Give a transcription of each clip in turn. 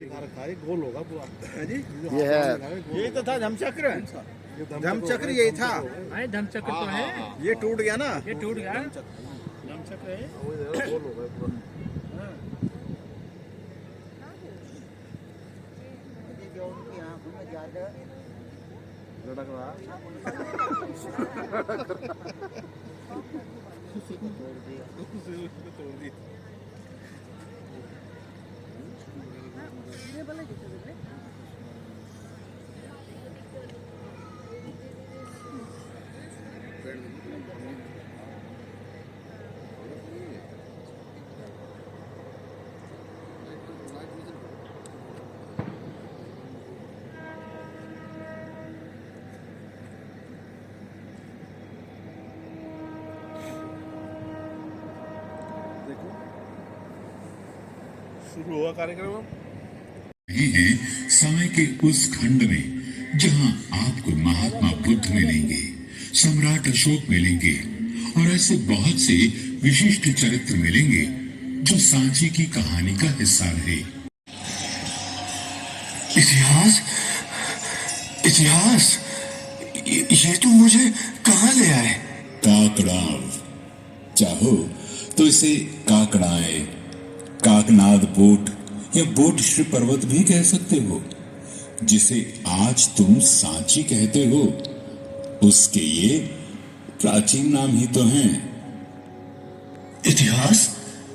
गोल होगा पूरा। हाँ जी, ये है यही तो था धमचक्र। धमचक्र यही था। भाई धमचक्र तो है, ये टूट गया ना। ये टूट गया। धमचक्र है। गोल होगा पूरा। लटक रहा तोड़ दी। शुरू हुआ कार्यक्रम। रहे हैं समय के उस खंड में जहां आपको महात्मा बुद्ध मिलेंगे, सम्राट अशोक मिलेंगे और ऐसे बहुत से विशिष्ट चरित्र मिलेंगे जो सांची की कहानी का हिस्सा रहे। इतिहास, इतिहास, ये तुम मुझे कहाँ ले आए? काकड़ाव, चाहो तो इसे काकड़ाए, काकनाद बोट या बोट श्री पर्वत भी कह सकते हो, जिसे आज तुम सांची कहते हो। उसके ये प्राचीन नाम ही तो हैं। इतिहास,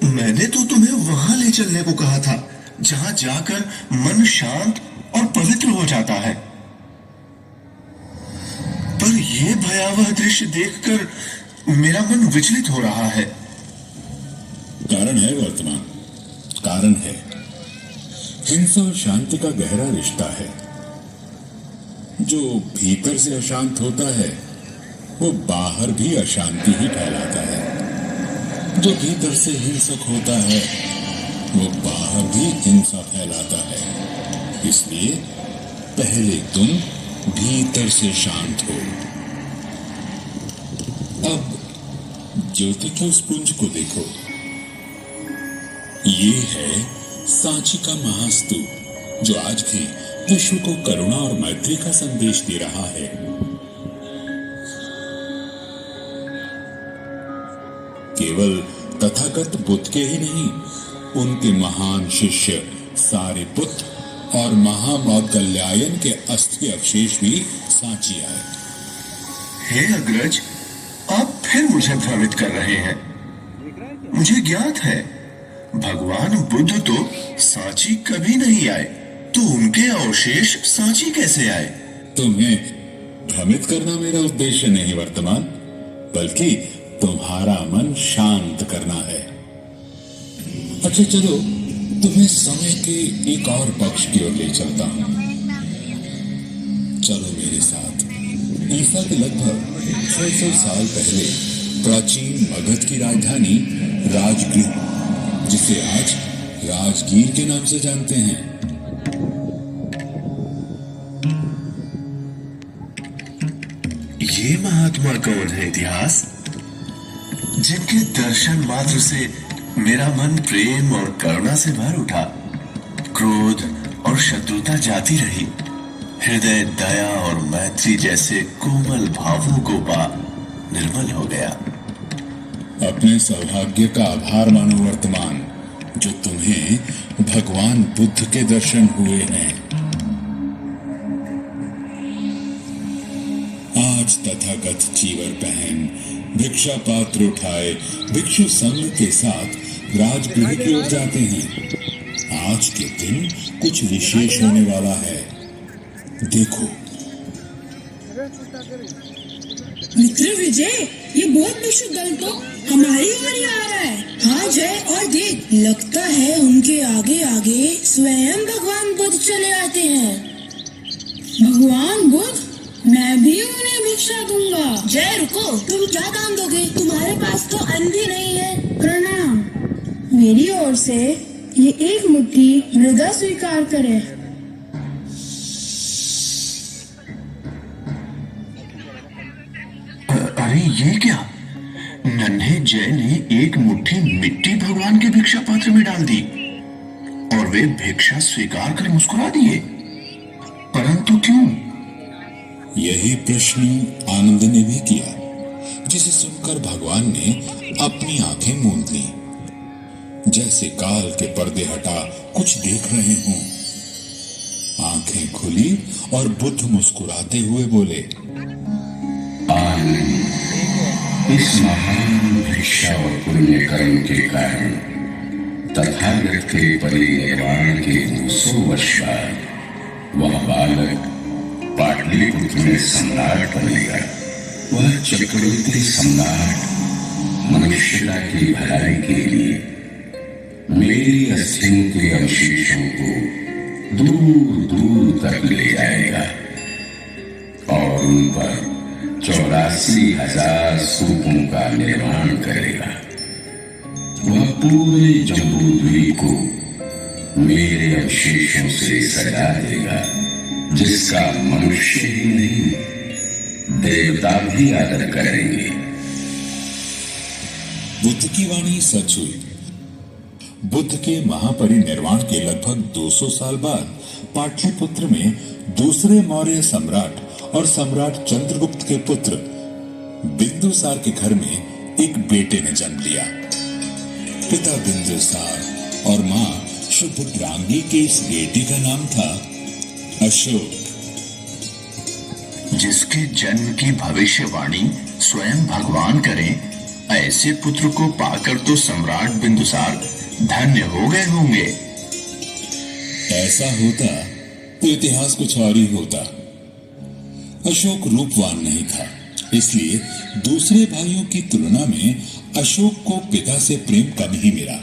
मैंने तो तुम्हें वहां ले चलने को कहा था जहां जाकर मन शांत और पवित्र हो जाता है, पर यह भयावह दृश्य देखकर मेरा मन विचलित हो रहा है। कारण है वर्तमान, कारण है। हिंसा और शांति का गहरा रिश्ता है। जो भीतर से अशांत होता है वो बाहर भी अशांति ही फैलाता है। जो भीतर से हिंसक होता है वो बाहर भी हिंसा फैलाता है। इसलिए पहले तुम भीतर से शांत हो। अब ज्योति के उस पुंज को देखो। ये है सांची का महास्तूप, जो आज भी विश्व को करुणा और मैत्री का संदेश दे रहा है। केवल तथागत बुद्ध के ही नहीं, उनके महान शिष्य सारिपुत्र और महामौदगल्यायन के अस्थि अवशेष भी सांची आए। हे अग्रज, आप फिर मुझे भ्रमित कर रहे हैं। मुझे ज्ञात है भगवान बुद्ध तो सांची कभी नहीं आए, तो उनके अवशेष सांची कैसे आए? तुम्हें भ्रमित करना मेरा उद्देश्य नहीं वर्तमान, बल्कि तुम्हारा मन शांत करना है। अच्छा चलो, तुम्हें समय के एक और पक्ष की ओर ले चलता हूं। चलो मेरे साथ। ईसा के लगभग 600 साल पहले प्राचीन मगध की राजधानी राजगृह, जिसे आज राजगीर के नाम से जानते हैं, ये महात्मा कौन है इतिहास, जिनके दर्शन मात्र से मेरा मन प्रेम और करुणा से भर उठा, क्रोध और शत्रुता जाती रही, हृदय दया और मैत्री जैसे कोमल भावों को पा निर्मल हो गया। अपने सौभाग्य का आभार मानो वर्तमान, जो तुम्हें भगवान बुद्ध के दर्शन हुए हैं। आज तथागत चीवर पहन, भिक्षा पात्र उठाए, भिक्षु संघ के साथ राजगृह की ओर जाते हैं। आज के दिन कुछ विशेष होने वाला है। देखो। मित्र विजय, ये बहुत भिक्षु दल तो हमारी ओर ही आ रहा है। हाँ जय, और देख, लगता है उनके आगे आगे स्वयं भगवान बुद्ध चले आते हैं। भगवान बुद्ध, मैं भी उन्हें भिक्षा दूंगा। जय रुको, तुम क्या दान दोगे? तुम्हारे पास तो अन्न भी नहीं है। प्रणाम, मेरी ओर से ये एक मुट्ठी मृदा स्वीकार करें। अरे ये क्या? नन्हे जय ने एक मुट्ठी मिट्टी भगवान के भिक्षा पात्र में डाल दी। और वे भिक्षा स्वीकार कर मुस्कुरा दिए। परंतु क्यों? यही प्रश्न आनंद ने भी किया, जिसे सुनकर भगवान ने अपनी आंखें मूंद ली, जैसे काल के पर्दे हटा कुछ देख रहे हों। आंखें खुली और बुद्ध मुस्कुराते हुए बोले, इस महान भिक्षा और पुण्य कर्म के कारण तथागत के परिनिर्वाण के 200 वर्ष बाद वह बालक पाटलिपुत्र में सम्राट बनेगा। वह चक्रवर्ती सम्राट मनुष्यता की भलाई के लिए मेरी अस्थियों के अवशेषों को दूर दूर तक ले जाएगा और उन पर 84,000 स्तूपों का निर्माण करेगा। वह पूरे जम्बूद्वीप को मेरे अवशेषों से सजा देगा, जिसका मनुष्य ही नहीं देवता भी आदर करेंगे। बुद्ध की वाणी सच हुई। बुद्ध के महापरिनिर्वाण के लगभग 200 साल बाद पाटलिपुत्र में दूसरे मौर्य सम्राट और सम्राट चंद्रगुप्त के पुत्र बिंदुसार के घर में एक बेटे ने जन्म लिया। पिता बिंदुसार और मां शुभद्रांगी के इस बेटे का नाम था अशोक। जिसके जन्म की भविष्यवाणी स्वयं भगवान करें, ऐसे पुत्र को पाकर तो सम्राट बिंदुसार धन्य हो गए होंगे। ऐसा होता तो इतिहास कुछ और ही होता। अशोक रूपवान नहीं था, इसलिए दूसरे भाइयों की तुलना में अशोक को पिता से प्रेम कम ही मिला।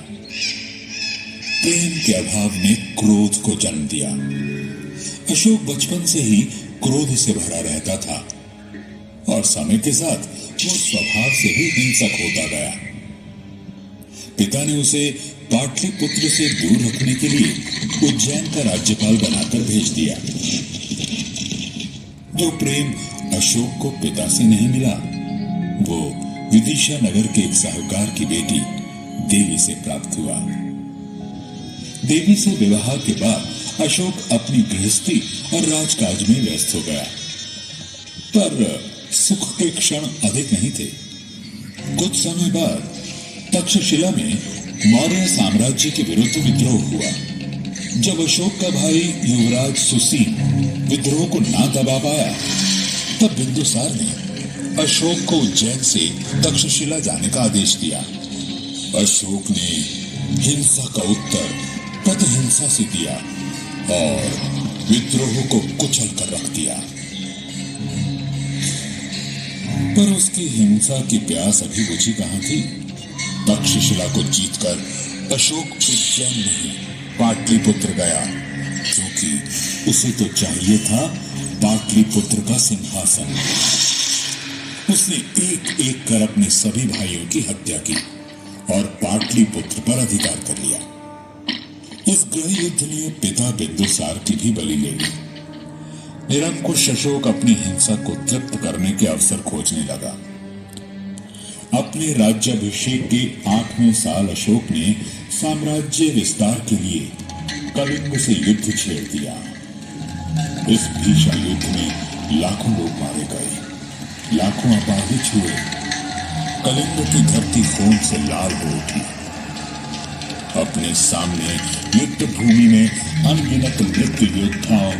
प्रेम के अभाव ने क्रोध को जन्म दिया। अशोक बचपन से ही क्रोध से भरा रहता था और समय के साथ वो स्वभाव से ही हिंसक होता गया। पिता ने उसे पाटलिपुत्र से दूर रखने के लिए उज्जैन का राज्यपाल बनाकर भेज दिया। जो प्रेम अशोक को पिता से नहीं मिला, वो विदिशा नगर के एक साहूकार की बेटी देवी से प्राप्त हुआ। देवी से विवाह के बाद अशोक अपनी गृहस्थी और राजकाज में व्यस्त हो गया, पर सुख के क्षण अधिक नहीं थे। कुछ समय बाद तक्षशिला में मौर्य साम्राज्य के विरुद्ध विद्रोह हुआ। जब अशोक का भाई युवराज सुसीन विद्रोह को ना दबा पाया, तब बिंदुसार ने अशोक को उज्जैन से तक्षशिला जाने का आदेश दिया। अशोक ने हिंसा का उत्तर प्रतिहिंसा से दिया और विद्रोह को कुचल कर रख दिया। पर उसकी हिंसा की प्यास अभी बुझी कहां थी। तक्षशिला को जीतकर अशोक उज्जैन नहीं पाटलिपुत्र गया, क्योंकि उसे तो चाहिए था पाटलिपुत्र का सिंहासन। उसने एक एक कर अपने सभी भाइयों की हत्या की और पाटलिपुत्र पर अधिकार कर लिया। इस गृह युद्ध ने पिता बिंदुसार की भी बलि ले ली। निरंकुश अशोक अपनी हिंसा को तृप्त करने के अवसर खोजने लगा। अपने राज्याभिषेक के 8वें साल अशोक ने साम्राज्य विस्तार के लिए कलिंग से युद्ध छेड़ दिया। इस भीषण युद्ध में लाखों लोग मारे गए, लाखों अपाहिज हुए। कलिंग की धरती खून से लाल हो उठी। अपने सामने युद्ध भूमि में अनगिनत मृत्यु योद्धाओं,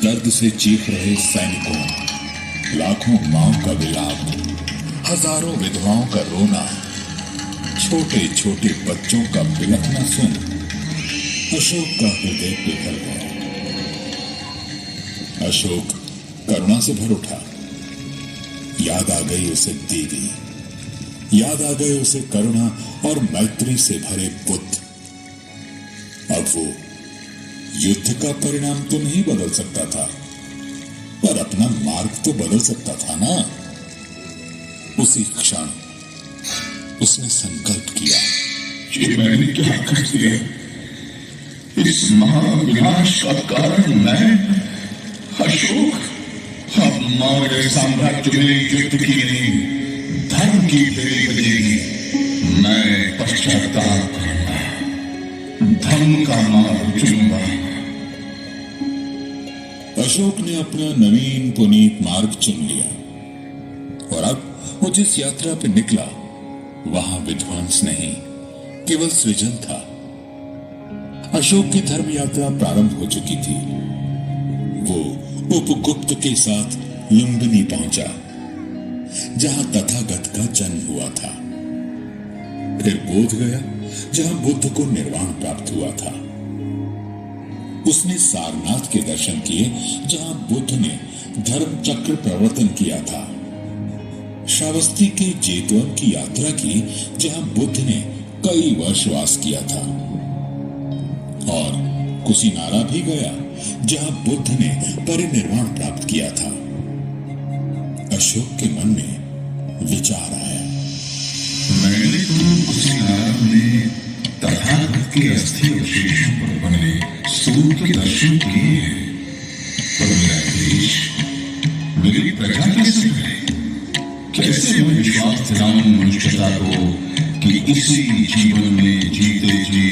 दर्द से चीख रहे सैनिकों, लाखों मां का विलाप, हजारों विधवाओं का रोना, छोटे छोटे बच्चों का बिलखना सुन अशोक का हृदय पिघल गया। अशोक करुणा से भर उठा। याद आ गई उसे देवी, याद आ गए उसे करुणा और मैत्री से भरे बुद्ध। अब वो युद्ध का परिणाम तो नहीं बदल सकता था, पर अपना मार्ग तो बदल सकता था ना। उसी क्षण उसने संकल्प किया, ये मैंने क्या कर दिया? इस महाविनाश का कारण मैं अशोक। अब मौर्य साम्राज्य में युद्ध की नहीं, धर्म की बेड़ी बजेगी। मैं पश्चाताप करूंगा। धर्म का मार्ग चुनूंगा। अशोक ने अपना नवीन पुनीत मार्ग चुन लिया और अब वो जिस यात्रा पे निकला वहां विध्वंस नहीं, केवल सृजन था। अशोक की धर्म यात्रा प्रारंभ हो चुकी थी। वो उपगुप्त के साथ लुम्बिनी पहुंचा, जहां तथागत का जन्म हुआ था। फिर बोध गया, जहां बुद्ध को निर्वाण प्राप्त हुआ था। उसने सारनाथ के दर्शन किए, जहां बुद्ध ने धर्म चक्र प्रवर्तन किया था। श्रावस्ती के जेतवन की यात्रा की, जहां बुद्ध ने कई वर्ष वास किया था। और कुशीनारा भी गया, जहां बुद्ध ने परिनिर्वाण प्राप्त किया था। अशोक के मन में विचार आया, मैंने तो कुशीनारा में तथागत के अस्थि अवशेषों पर बने स्तूप के दर्शन किए हैं, पर मेरा देश, मेरी प्रजा कैसे है? कैसे मैं विश्वास दिलाऊं मनुष्यता को कि इसी जीवन में जीते जी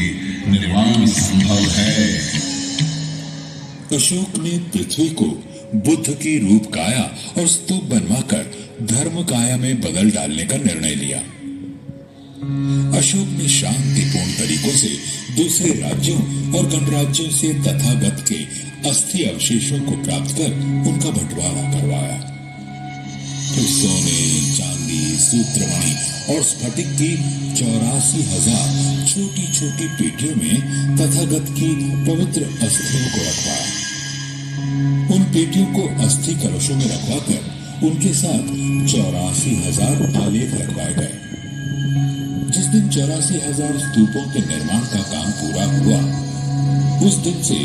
निर्वाण संभव है। अशोक ने पृथ्वी को बुद्ध की रूप काया और स्तूप बनवाकर धर्म काया में बदल डालने का निर्णय लिया। अशोक ने शांतिपूर्ण तरीकों से दूसरे राज्यों और गणराज्यों से तथागत के अस्थि अवशेषों को प्राप्त कर उनका बंटवारा करवाया। फिर सोने, चांदी, सूत्रमणि और स्फटिक की 84,000 छोटी छोटी पेटियों में तथागत की पवित्र अस्थियों को रखवाया। उन पेटियों को अस्थि कलशों में रखवाकर उनके साथ 84,000 आलेख रखवाए गए। जिस दिन 84,000 स्तूपों के निर्माण का काम पूरा हुआ, उस दिन से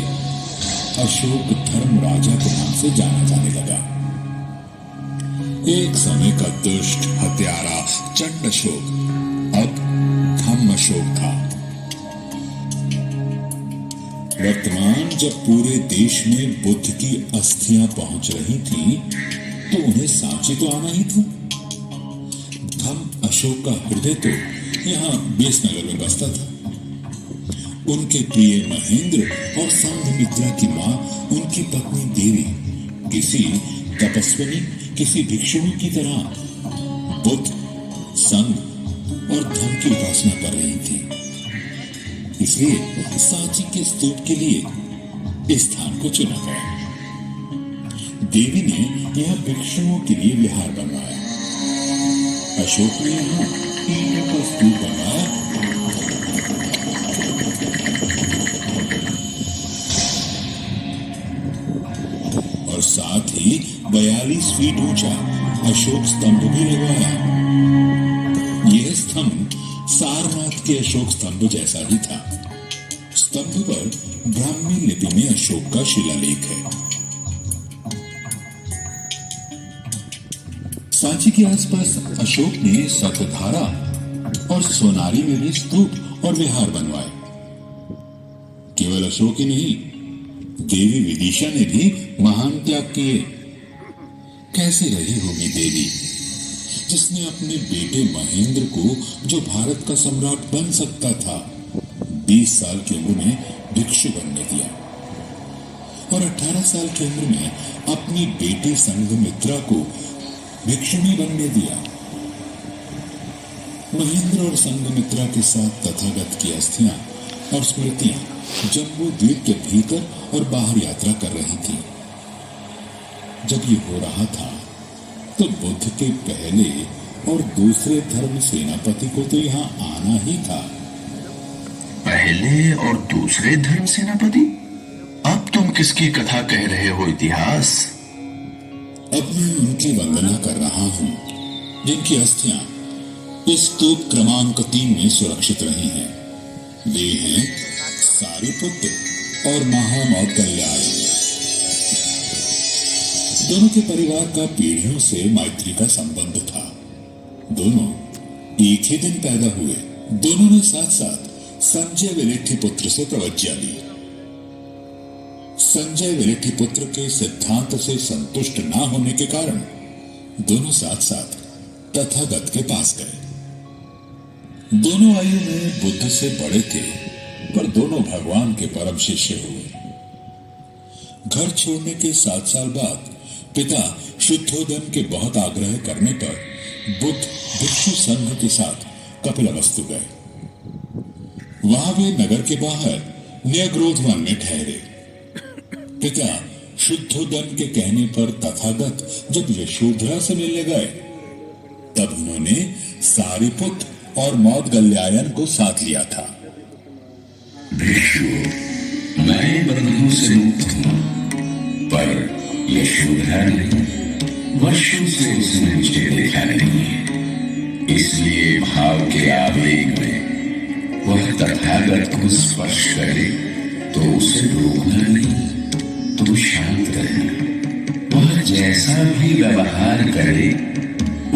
अशोक धर्म राजा के नाम से जाना जाने लगा। एक समय का दुष्ट हत्यारा चंड अशोक अब धम्म अशोक था। वर्तमान जब पूरे देश में बुद्ध की अस्थियां पहुंच रही थी, तो उन्हें सांची तो आना ही था। धम्म अशोक का हृदय तो यहाँ बेसनगर में बसता था। उनके प्रिय महेंद्र और संघमित्रा की मां, उनकी पत्नी देवी, किसी तपस्विनी, किसी भिक्षुओं की तरह बुद्ध, संघ और धर्म की उपासना कर रही थी। इसलिए सांची के स्तूप के लिए इस स्थान को चुना गया। देवी ने यहां भिक्षुओं के लिए विहार बनवाया। अशोक ने यहां ईंटों का स्तूप बनवाया। और साथ ही 42 फीट ऊंचा अशोक स्तंभ भी लगवाया। यह स्तंभ सारनाथ के अशोक स्तंभ जैसा ही था। स्तंभ पर ब्राह्मी लिपि में अशोक का शिलालेख है। सांची के आसपास अशोक ने सतधारा और सोनारी में भी स्तूप और विहार बनवाए। केवल अशोक ही नहीं, देवी विदिशा ने भी महान त्याग किए। कैसी रही होगी देवी, जिसने अपने बेटे महेंद्र को, जो भारत का सम्राट बन सकता था, 20 साल की उम्र में भिक्षु बनने दिया, और 18 साल की उम्र में अपनी बेटी संघमित्रा को भिक्षुणी बनने दिया। महेंद्र और संघमित्रा के साथ तथागत की अस्थियां और स्मृतियां जम्बू द्वीप के भीतर और बाहर यात्रा कर रही थी। जब ये हो रहा था, तो बुद्ध के पहले और दूसरे धर्म सेनापति को तो यहाँ आना ही था। पहले और दूसरे धर्म सेनापति? अब तुम किसकी कथा कह रहे हो इतिहास? अब मैं उनकी वंदना कर रहा हूं, जिनकी अस्थियां इस स्तूप क्रमांक 3 में सुरक्षित रही हैं। वे हैं सारिपुत्र और महामौदगल्याय। दोनों के परिवार का पीढ़ियों से मैत्री का संबंध था। दोनों एक ही दिन पैदा हुए। दोनों ने साथ साथ संजय विलिट्ठी पुत्र से प्रवज्ञा ली। संजय विलिट्ठी पुत्र के सिद्धांत से संतुष्ट ना होने के कारण दोनों साथ साथ तथागत के पास गए। दोनों आयु में बुद्ध से बड़े थे, पर दोनों भगवान के परम शिष्य हुए। घर छोड़ने के 7 साल बाद पिता शुद्धोदन के बहुत आग्रह करने पर बुद्ध भिक्षु संघ के साथ कपिलवस्तु गए। वहां वे नगर के बाहर न्यग्रोध वन में ठहरे। पिता शुद्धोदन के कहने पर तथागत जब यशोधरा से मिलने गए तब उन्होंने सारिपुत्र और मौदगल्यायन को साथ लिया था। भिक्षु, मैं बंधनों से मुक्त हूं, पर यशोधरा ने वर्षों से उसने मुझे देखा नहीं है, इसलिए भाव के आवेग में वह तथागत को स्पर्श करे तो उसे रोकना नहीं, तुम शांत रहना। वह जैसा भी व्यवहार करे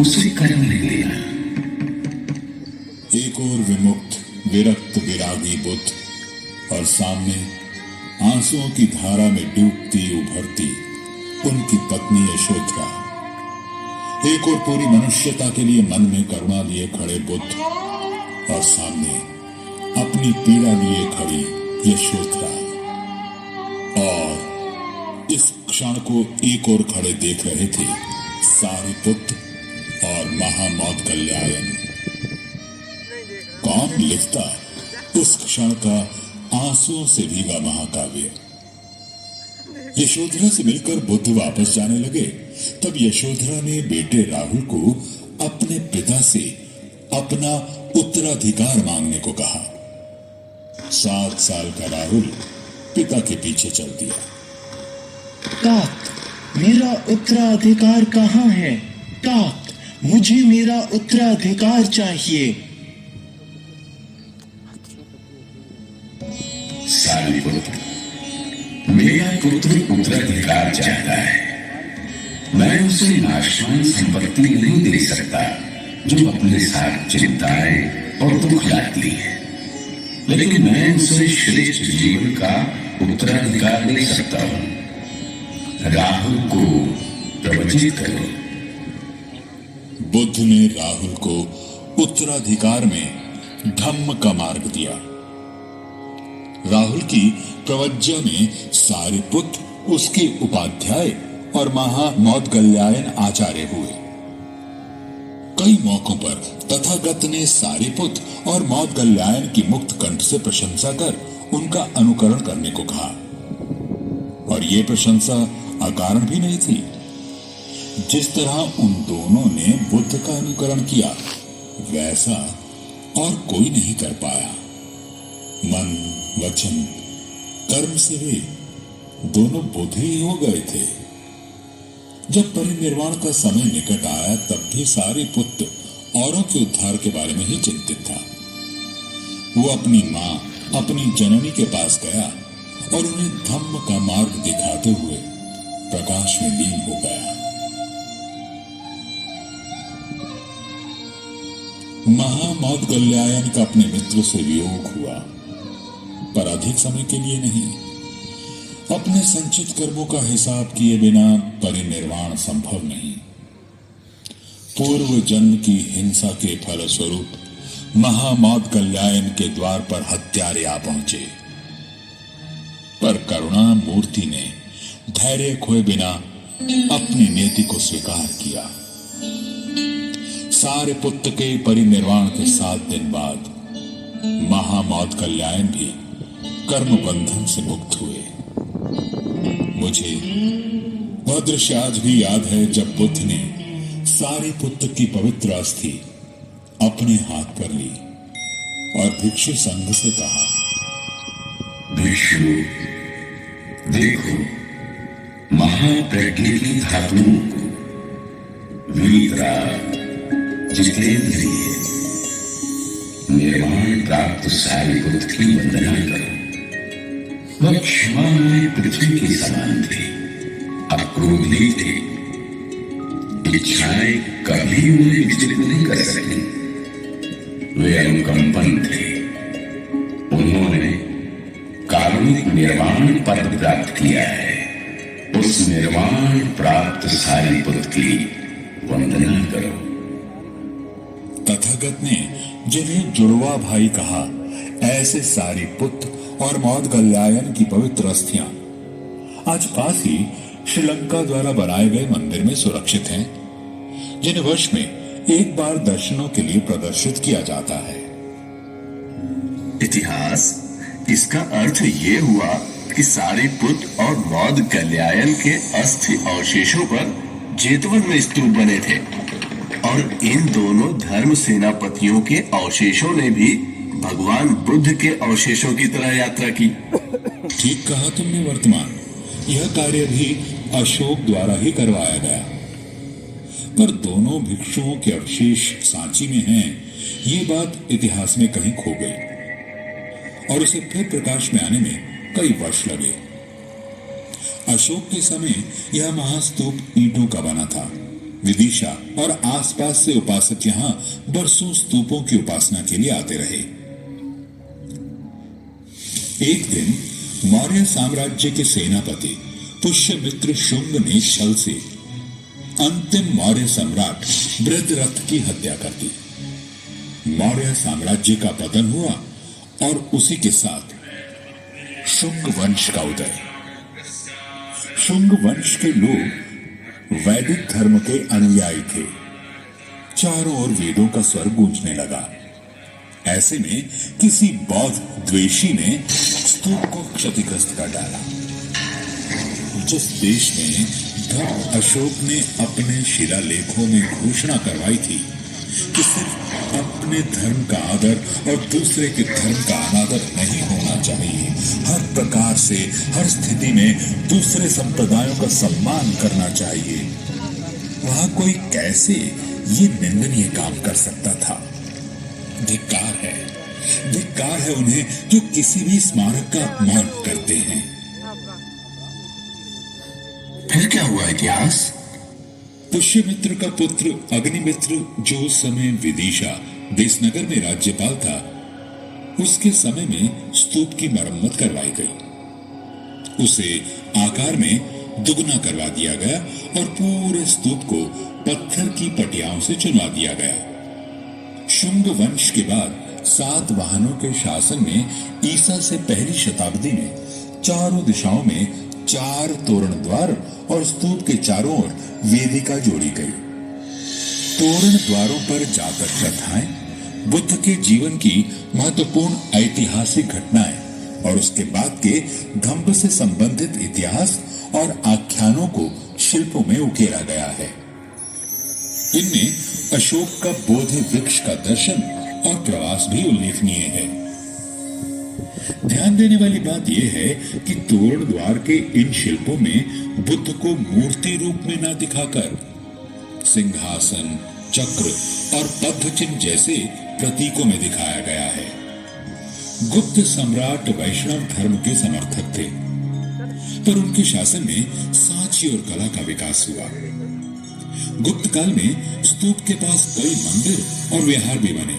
उसे करने देना। एक और विमुक्त विरक्त विरागी बुद्ध और सामने आंसुओं की धारा में डूबती उभरती उनकी पत्नी यशोधरा। एक और पूरी मनुष्यता के लिए मन में करुणा लिए खड़े बुद्ध और सामने अपनी पीड़ा लिए खड़ी यशोधरा। और इस क्षण को एक और खड़े देख रहे थे सारिपुत्र और महामौदगल्यायन। कौन लिखता उस क्षण का आंसुओं से भीगा महाकाव्य। यशोधरा से मिलकर बुद्ध वापस जाने लगे तब यशोधरा ने बेटे राहुल को अपने पिता से अपना उत्तराधिकार मांगने को कहा। 7 साल का राहुल पिता के पीछे चल दिया। तात, मेरा उत्तराधिकार कहाँ है? तात, मुझे मेरा उत्तराधिकार चाहिए। सारिपुत्र, मेरा पुत्र उत्तराधिकार चाहता है। मैं उसे नाशवान संपत्ति नहीं दे सकता जो अपने साथ चिंताएं और दुख लाती है, लेकिन मैं उसे श्रेष्ठ जीवन का उत्तराधिकार दे सकता हूं। राहुल को प्रवचित करो। बुद्ध ने राहुल को उत्तराधिकार में धम्म का मार्ग दिया। राहुल की प्रवज्ञा में सारिपुत्र उसके उपाध्याय और महामौदगल्यायन आचार्य हुए। कई मौकों पर तथागत ने सारिपुत्र और मौदगल्यायन की मुक्त कंठ से प्रशंसा कर उनका अनुकरण करने को कहा, और ये प्रशंसा अकारण भी नहीं थी। जिस तरह उन दोनों ने बुद्ध का अनुकरण किया वैसा और कोई नहीं कर पाया। मन, वचन, कर्म से वे दोनों बुद्ध ही हो गए थे। जब परिनिर्वाण का समय निकट आया तब भी सारिपुत्र औरों के उद्धार के बारे में ही चिंतित था। वो अपनी मां, अपनी जननी के पास गया और उन्हें धम्म का मार्ग दिखाते हुए प्रकाश में लीन हो गया। महामौदगल्यायन का अपने मित्र से वियोग हुआ, पर अधिक समय के लिए नहीं। अपने संचित कर्मों का हिसाब किए बिना परिनिर्वाण संभव नहीं। पूर्व जन्म की हिंसा के फलस्वरूप महामौदगल्यायन के द्वार पर हत्यारे आ पहुंचे, पर करुणा मूर्ति ने धैर्य खोए बिना अपनी नीति को स्वीकार किया। सारिपुत्र के परिनिर्वाण के 7 दिन बाद महामौदगल्यायन भी कर्म बंधन से मुक्त हुए। मुझे वह दृश्य आज भी याद है जब बुद्ध ने सारिपुत्र की पवित्र अस्थि अपने हाथ पर ली और भिक्षु संघ से कहा, भिक्षु, देखो, महाप्रज्ञ की धातुओं को वीतराग, जितेंद्रिय, निर्वाण प्राप्त सारिपुत्र की वंदना करो। वह क्षमामय पृथ्वी के समान थे, अक्रोधी थे, इच्छाएं कभी उन्हें विचलित नहीं कर सकी। वे अनुकंपन थे। उन्होंने कारुणिक निर्वाण पद प्राप्त किया है। उस निर्वाण प्राप्त सारिपुत्र की वंदना करो। तथागत ने जिन्हें जुड़वा भाई कहा, ऐसे सारिपुत्र और मौद गल्यायन की पवित्र अस्थियां आज पास ही श्रीलंका द्वारा बनाए गए मंदिर में सुरक्षित हैं, जिन्हें वर्ष में एक बार दर्शनों के लिए प्रदर्शित किया जाता है। इतिहास, इसका अर्थ ये हुआ कि सारीपुत और मौद गल्यायन के अस्थि अवशेषों पर जेतवन में स्तूप बने थे और इन दोनों धर्म सेनापतियों के अवशेषों ने भी भगवान बुद्ध के अवशेषों की तरह यात्रा की। ठीक कहा तुमने वर्तमान, यह कार्य भी अशोक द्वारा ही करवाया गया, पर दोनों भिक्षुओं के अवशेष सांची में हैं, ये बात इतिहास में कहीं खो गई और उसे फिर प्रकाश में आने में कई वर्ष लगे। अशोक के समय यह महास्तूप ईंटों का बना था। विदिशा और आसपास से उपासक यहां बरसों स्तूपों की उपासना के लिए आते रहे। एक दिन मौर्य साम्राज्य के सेनापति पुष्यमित्र शुंग ने छल से अंतिम मौर्य सम्राट बृहद्रथ की हत्या कर दी। मौर्य साम्राज्य का पतन हुआ और उसी के साथ शुंग वंश का उदय। शुंग वंश के लोग वैदिक धर्म के अनुयायी थे। चारों ओर वेदों का स्वर गूंजने लगा। ऐसे में किसी बौद्ध द्वेषी ने स्तूप को क्षतिग्रस्त कर डाला। जिस देश में भक्त अशोक ने अपने शिलालेखों में घोषणा करवाई थी कि सिर्फ अपने धर्म का आदर और दूसरे के धर्म का अनादर नहीं होना चाहिए, हर प्रकार से हर स्थिति में दूसरे संप्रदायों का सम्मान करना चाहिए, वहां कोई कैसे ये निंदनीय काम कर सकता था। धिक्कार है उन्हें जो किसी भी स्मारक का अपमान करते हैं। फिर क्या हुआ इतिहास? पुष्यमित्र का पुत्र अग्निमित्र, जो उस समय विदिशा देशनगर में राज्यपाल था, उसके समय में स्तूप की मरम्मत करवाई गई। उसे आकार में दुगना करवा दिया गया और पूरे स्तूप को पत्थर की पटियाओं से चुनवा दिया गया। शुंग वंश के बाद सातवाहनों के शासन में ईसा से पहली शताब्दी में चारों दिशाओं में 4 तोरण द्वार और स्तूप के चारों ओर वेदिका जोड़ी गई। तोरण द्वारों पर जातक कथाएं, बुद्ध के जीवन की महत्वपूर्ण ऐतिहासिक घटनाएं और उसके बाद के धम्म से संबंधित इतिहास और आख्यानों को शिल्पों में उकेरा गया है। इनमें अशोक का बोधि वृक्ष का दर्शन और प्रवास भी उल्लेखनीय है। ध्यान देने वाली बात यह है कि तोरण द्वार के इन शिल्पों में बुद्ध को मूर्ति रूप में न दिखाकर सिंहासन, चक्र और पद्म चिन्ह जैसे प्रतीकों में दिखाया गया है। गुप्त सम्राट वैष्णव धर्म के समर्थक थे, पर उनके शासन में सांची और कला का विकास हुआ। गुप्त काल में स्तूप के पास कई मंदिर और विहार भी बने।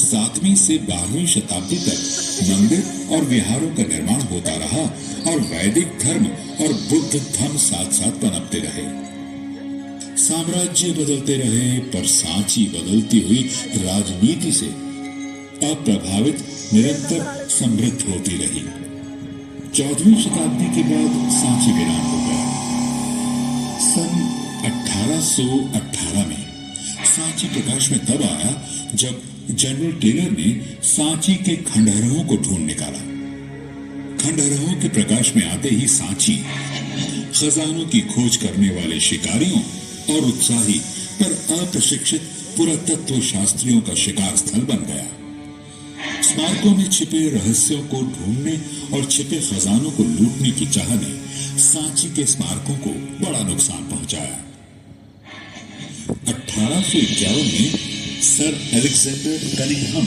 7वीं से 12वीं शताब्दी तक मंदिर और विहारों का निर्माण होता रहा और वैदिक धर्म और बुद्ध धर्म साथ साथ पनपते रहे। साम्राज्य बदलते रहे, पर सांची बदलती हुई राजनीति से अप्रभावित निरंतर समृद्ध होती रही। 14वीं शताब्दी के बाद सांची वीरान हो गया। सन 1818 में सांची प्रकाश में तब आया जब जनरल टेलर ने सांची के खंडहरों को ढूंढ निकाला। खंडहरों के प्रकाश में आते ही सांची खजानों की खोज करने वाले शिकारियों और उत्साही पर अप्रशिक्षित पुरातत्व शास्त्रियों का शिकार स्थल बन गया। स्मारकों में छिपे रहस्यों को ढूंढने और छिपे खजानों को लूटने की चाह ने सांची के स्मारकों को बड़ा नुकसान पहुंचाया। 1851 में सर अलेक्जेंडर कनिंघम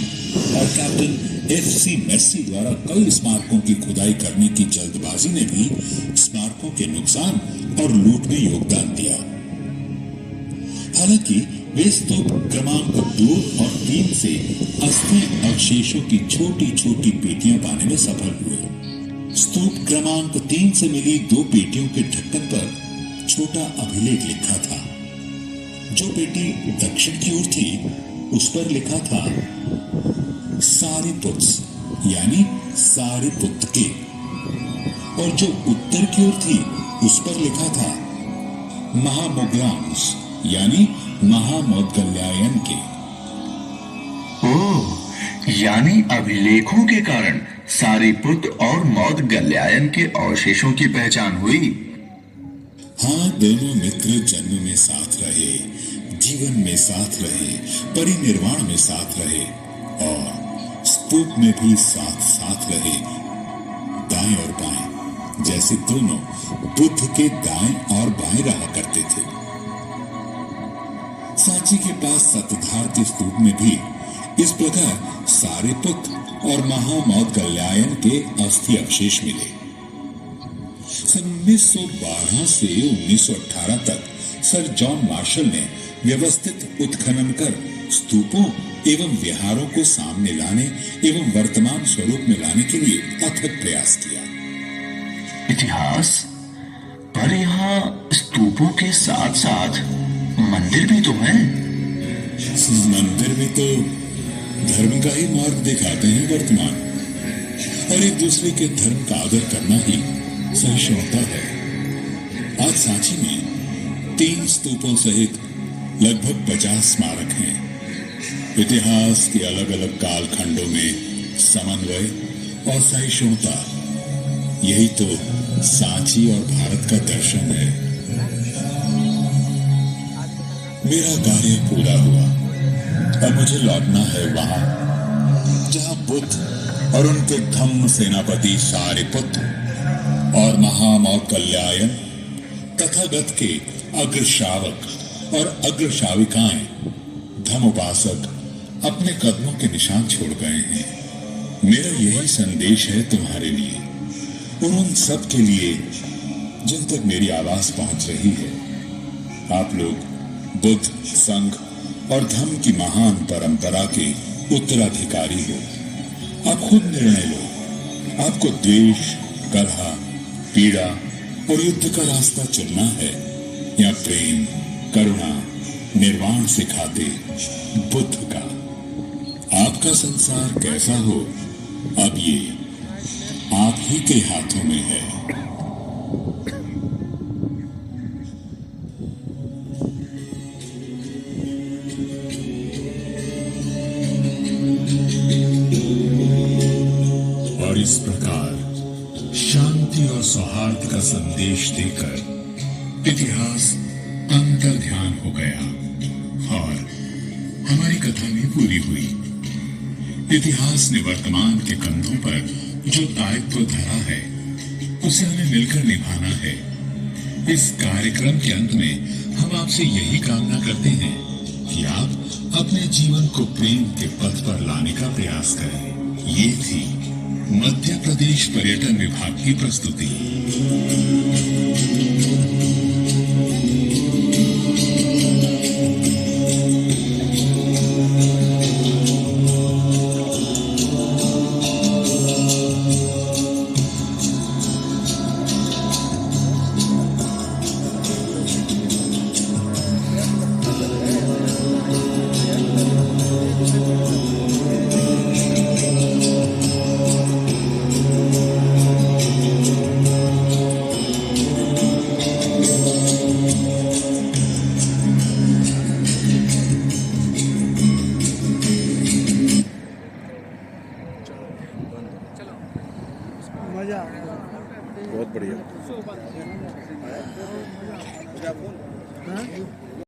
और कैप्टन एफ.सी. मेसी द्वारा कई स्मारकों की खुदाई करने की जल्दबाजी ने भी स्मारकों के नुकसान और लूट में योगदान दिया। हालांकि वे स्तूप क्रमांक 2 और 3 से अस्थि अवशेषों की छोटी छोटी पेटियां पाने में सफल हुए। स्तूप क्रमांक 3 से मिली 2 पेटियों के ढक्कन पर छोटा अभिलेख लिखा था। जो पेटी दक्षिण की ओर थी उस पर लिखा था सारीपुत्स यानी सारिपुत्र की, और जो उत्तर की ओर थी उस पर लिखा था महामोगलांस यानी महामौदगल्यायन के। ओह, यानी अभिलेखों के कारण सारिपुत्र और मौदगल्यायन के अवशेषों की पहचान हुई। हाँ, दोनों मित्र जन्म में साथ रहे, जीवन में साथ रहे, परिनिर्वाण में साथ रहे और स्तूप में भी साथ साथ रहे, दाएं और बाएं, जैसे दोनों बुद्ध के दाएं और बाएं रहा करते थे। सांची के पास सतधार के स्तूप में भी इस प्रकार सारिपुत्र और महामौदगल्यायन के अस्थि अवशेष मिले। सन 1912 से 1918 तक सर जॉन मार्शल ने व्यवस्थित उत्खनन कर स्तूपों एवं विहारों को सामने लाने एवं वर्तमान स्वरूप में लाने के लिए अथक प्रयास किया। इतिहास, पर यहाँ स्तूपों के साथ साथ मंदिर भी तो हैं। मंदिर में तो धर्म का ही मार्ग दिखाते हैं वर्तमान, और एक दूसरे के धर्म का आदर करना ही सहिष्णुता है। आज सांची में 3 स्तूपों सहित लगभग 50 स्मारक हैं। इतिहास के अलग अलग कालखंडों में समन्वय और सहिष्णुता, यही तो सांची और भारत का दर्शन है। मेरा कार्य पूरा हुआ, अब मुझे लौटना है वहां जहां बुद्ध और उनके धम्म सेनापति सारिपुत्र और महामौदगल्यायन तथागत के अग्रश्रावक और अग्रश्राविकाएं धम्मोपासक अपने कदमों के निशान छोड़ गए हैं। मेरा यही संदेश है तुम्हारे लिए और उन सब के लिए जिन तक मेरी आवाज पहुंच रही है। आप लोग बुद्ध, संघ और धम्म की महान परंपरा के उत्तराधिकारी हो। आप खुद निर्णय लो, आपको द्वेष, कलह, पीड़ा और युद्ध का रास्ता चुनना है या प्रेम, करुणा, निर्वाण सिखाते बुद्ध का। आपका संसार कैसा हो, अब ये आप ही के हाथों में है। और इस प्रकार शांति और सौहार्द का संदेश देकर इतिहास अंतर ध्यान हो गया और हमारी कथा भी पूरी हुई। इतिहास ने वर्तमान के कंधों पर जो दायित्व धरा है उसे हमें मिलकर निभाना है। इस कार्यक्रम के अंत में हम आपसे यही कामना करते हैं कि आप अपने जीवन को प्रेम के पथ पर लाने का प्रयास करें। ये थी मध्य प्रदेश पर्यटन विभाग की प्रस्तुति। मजा आ गया। बहुत बढ़िया। हाँ?